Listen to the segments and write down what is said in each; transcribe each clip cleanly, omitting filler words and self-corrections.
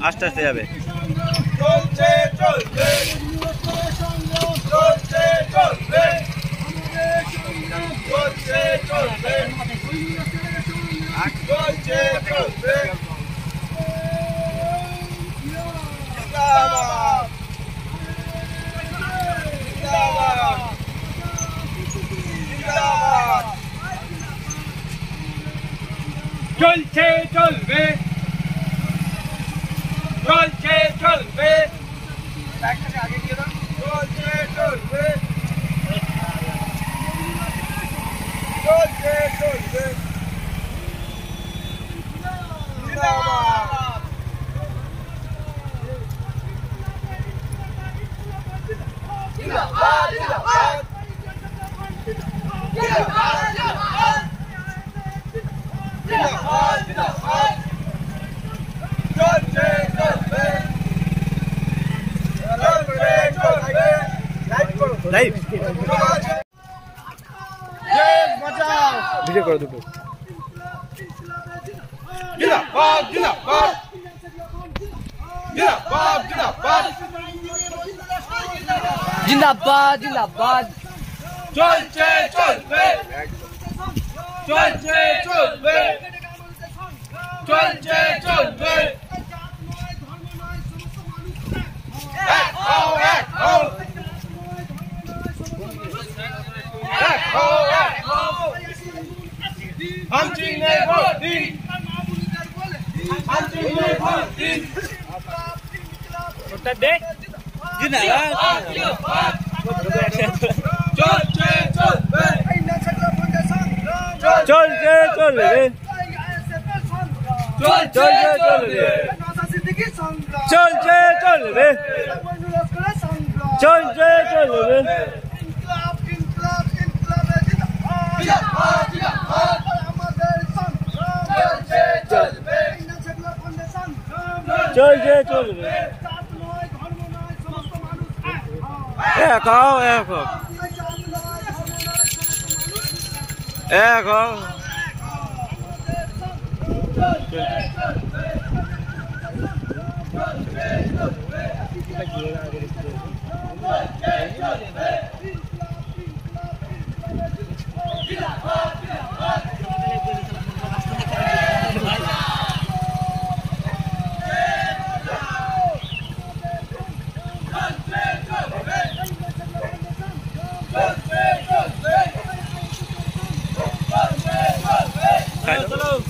আস্তে আস্তে যাবে। চলছে চলবে চলছে চলবে আগে গিয়ে দাও চলছে চলবে চলছে চলবে জিন্দাবাদ জিন্দাবাদ ভিডিও করো দুটো। জিন্দাবাদ জিন্দাবাদ জিন্দাবাদ জিন্দাবাদ জিন্দাবাদ জিন্দাবাদ চলছে চলবে চলছে চলবে চলছে চলবে এক হও এক হও এক হও এক হও हम चीने भोट दी हम चीने भोट दी ওটা দে জিন্দাবাদ চলছে চলবে চলছে চলবে চলছে চলবে চলছে চলবে চলছে চলবে জিন্দাবাদ জিন্দাবাদ চলছে চলবে চলছে চলবে এক হও এক হও এক হও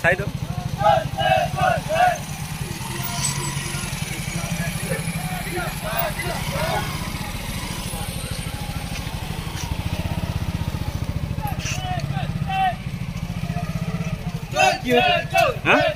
সাইড হ্যাঁ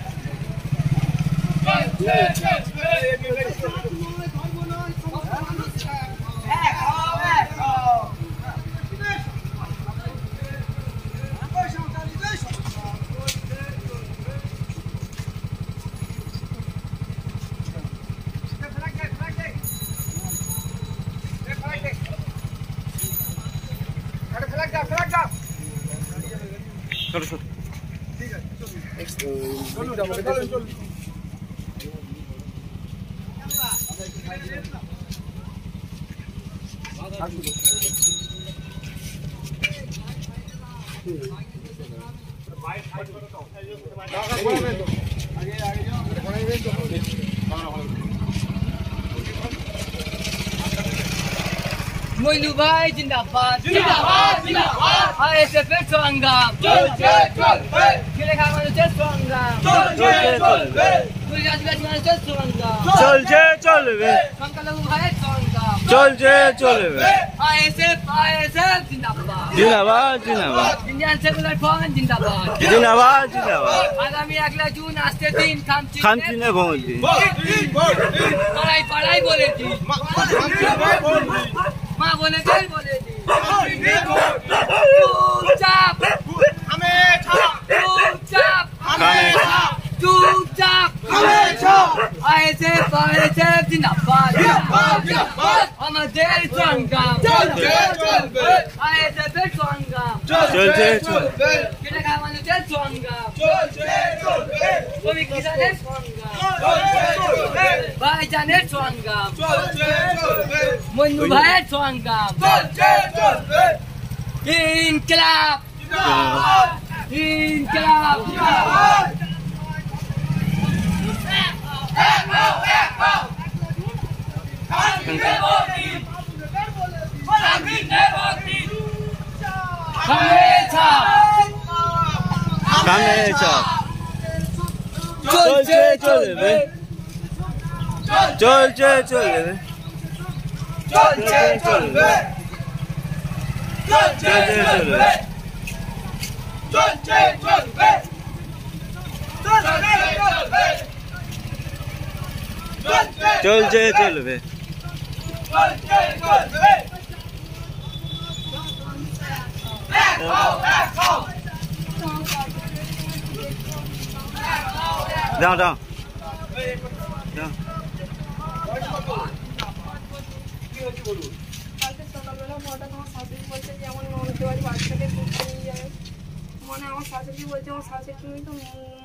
मोइनू भाई जिंदाबाद जिंदाबाद जिंदाबाद आईएसएफ संग्राम চলছে চলবে खेले खा মানুষের সংগ্রাম চলছে চলবে পুলিশ আদিবাসী মানুষের সংগ্রাম চলছে চলবে সংখ্যালঘু ভাইয়ের সংগ্রাম চলছে চলবে आईएसएफ जिंदाबाद জিন্দাবাদ জিন্দাবাদ इंडियन सेकुलर फ्रंट जिंदाबाद জিন্দাবাদ জিন্দাবাদ आगामी 1 जून আসছে দিন খামচিনে ভোট দিন ভোট দিন পাড়ায় পাড়ায় বলেছি মা বোনেদের বলেছি চুপচাপ চুপচাপ आईएसएफ जिंदाबाद আমাদের সংগ্রাম চলছে চলবে आईएसएफ সংগ্রাম চলছে চলবে কেটে খাওয়া মানুষের সংগ্রাম চলছে চলবে কবি কিষানের সংগ্রাম চলছে চলবে ভাইজানের সংগ্রাম চলছে চলবে মন্নু ভাইয়ের সংগ্রাম চলছে চলবে ইনকিলাব জিন্দাবাদ ইনকিলাব জিন্দাবাদ হামেশা সামনে চাপ চলছে চলবে চলছে চলবে চলছে চলবে চলছে চলবে চলছে চলবে চলছে চলবে চলছে চলবে দাও দাও দাও কালকে সকালবেলা হঠাৎ আমার শাশুড়ি বলছে যে আমার ননদের বাড়ি বাচ্চাকে ঘুরতে নিয়ে যাবে। মানে আমার শাশুড়ি বলছে আমার শাশুড়ি তুমি তো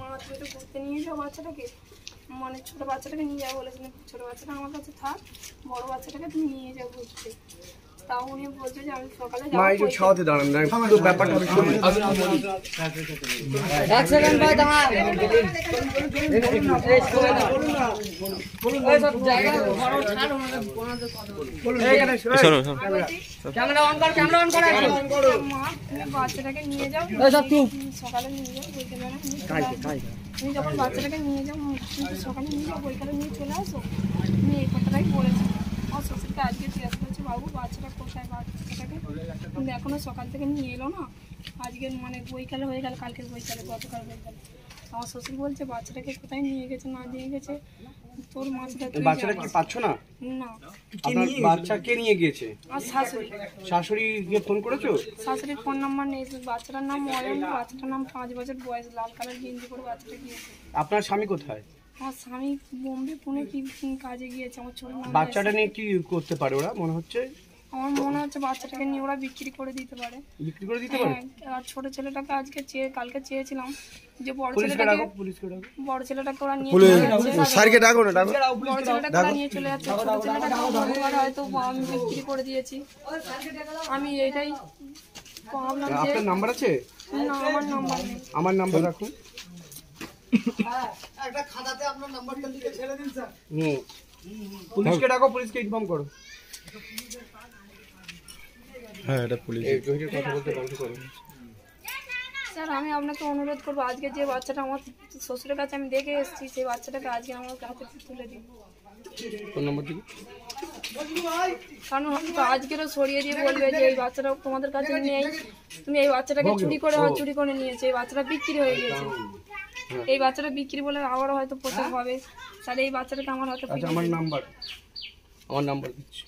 মা তুমি তো ঘুরতে নিয়ে যাও বাচ্চাটাকে, মানে ছোটো বাচ্চাটাকে নিয়ে যাবো বলেছিলেন। ছোটো বাচ্চাটা আমার কাছে থাক, বড়ো বাচ্চাটাকে তুমি নিয়ে যাও ঘুরতে। তাও উনি বলছে যে আমি সকালে যাবো। ছাওয়াতে দাঁড়ান না পুরো ব্যাপারটা আমি শুনি। এক সেকেন্ড ভাই দাঁড়া শোনো শোনো ক্যামেরা অন কর ক্যামেরা অন কর মা তুমি বাচ্চাটাকে নিয়ে যাও, সকালে নিয়ে যাও বৈকালে তুমি যখন বাচ্চাটাকে নিয়ে যাও তুমি সকালে নিয়ে যাও বৈকালে নিয়ে চলে আসো। তুমি এই কথাটাই বলেছি। আমার শ্বশুরকে আজকে জিজ্ঞাসা করছে বাবু বাচ্চাটা কোথায়, বাচ্চাটাকে কিন্তু এখনো সকাল থেকে নিয়ে এলো না। আজকে মানে বৈকালে হয়ে গেল, কালকে বৈকালে গতকাল বৈকালে। আমার শ্বশুর বলছে বাচ্চাটাকে কোথায় নিয়ে গেছে না নিয়ে গেছে তোর মাছটা তুই বাচ্চাটা কি জানিস। পাচ্ছ না? না আপনার বাচ্চা কে নিয়ে গিয়েছে? আর শাশুড়ি, শাশুড়ি গিয়ে ফোন করেছো? শাশুড়ির ফোন নাম্বার নেই। বাচ্চাটার নাম ময়ন, বাচ্চাটার নাম 5 বছর বয়স, লাল কালার গেঞ্জি করে বাচ্চাটা গিয়েছে। আপনার স্বামী কোথায়? আমার স্বামী বোম্বে পুনে কি কাজে গিয়েছে। আমার ছোট নাম বাচ্চাটা নিয়ে কি করতে পারে ওরা মনে হচ্ছে? আমার মনে হচ্ছে বাচ্চাটাকে নিয়ে ওরা বিক্রি করে দিতে পারে। বিক্রি করে দিতে পারে? হ্যাঁ, আর ছোট ছেলেটাকে আজকে কালকে চেয়েছিলাম যে বড় পুলিশকে ছেলেটাকে, ডাকো, পুলিশকে ডাকো। বড় ছেলেটাকে ওরা নিয়ে চলে যাচ্ছে। স্যারকে ডাকো না, ডাকো। বড় ছেলেটাকে ওরা নিয়ে চলে যাচ্ছে, ছোট ছেলেটাকে বলতে পারে হয়তো আমি বিক্রি করে দিয়েছি। আমি এটাই ভাবলাম যে আপনার নাম্বার আছে? না আমার নাম্বার নেই। আমার নাম্বার রাখুন। হুম, পুলিশকে ডাকো, পুলিশকে ইনফর্ম করো। হ্যাঁ এটা পুলিশ। এই জহিরের কথা বলতে বন্ধ করো। স্যার আমি আপনাকে অনুরোধ করবো আজকে যে বাচ্চাটা আমার শ্বশুরের কাছে আমি দেখে এসেছি সেই বাচ্চাটাকে আজকে আমার হাতে তুলে দিন। ফোন নাম্বার দিবি? কারণ হয়তো আজকেরও সরিয়ে দিয়ে বলবে যে এই বাচ্চাটা তোমাদের কাছে নেই, তুমি এই বাচ্চাটাকে চুরি করে নিয়েছে, এই বাচ্চাটা বিক্রি হয়ে গেছে। এই বাচ্চাটা বিক্রি বলে আবারও হয়তো প্রচার হবে। তাহলে এই বাচ্চাটাকে আমার হাতে আচ্ছা, আমার নাম্বার দিচ্ছি।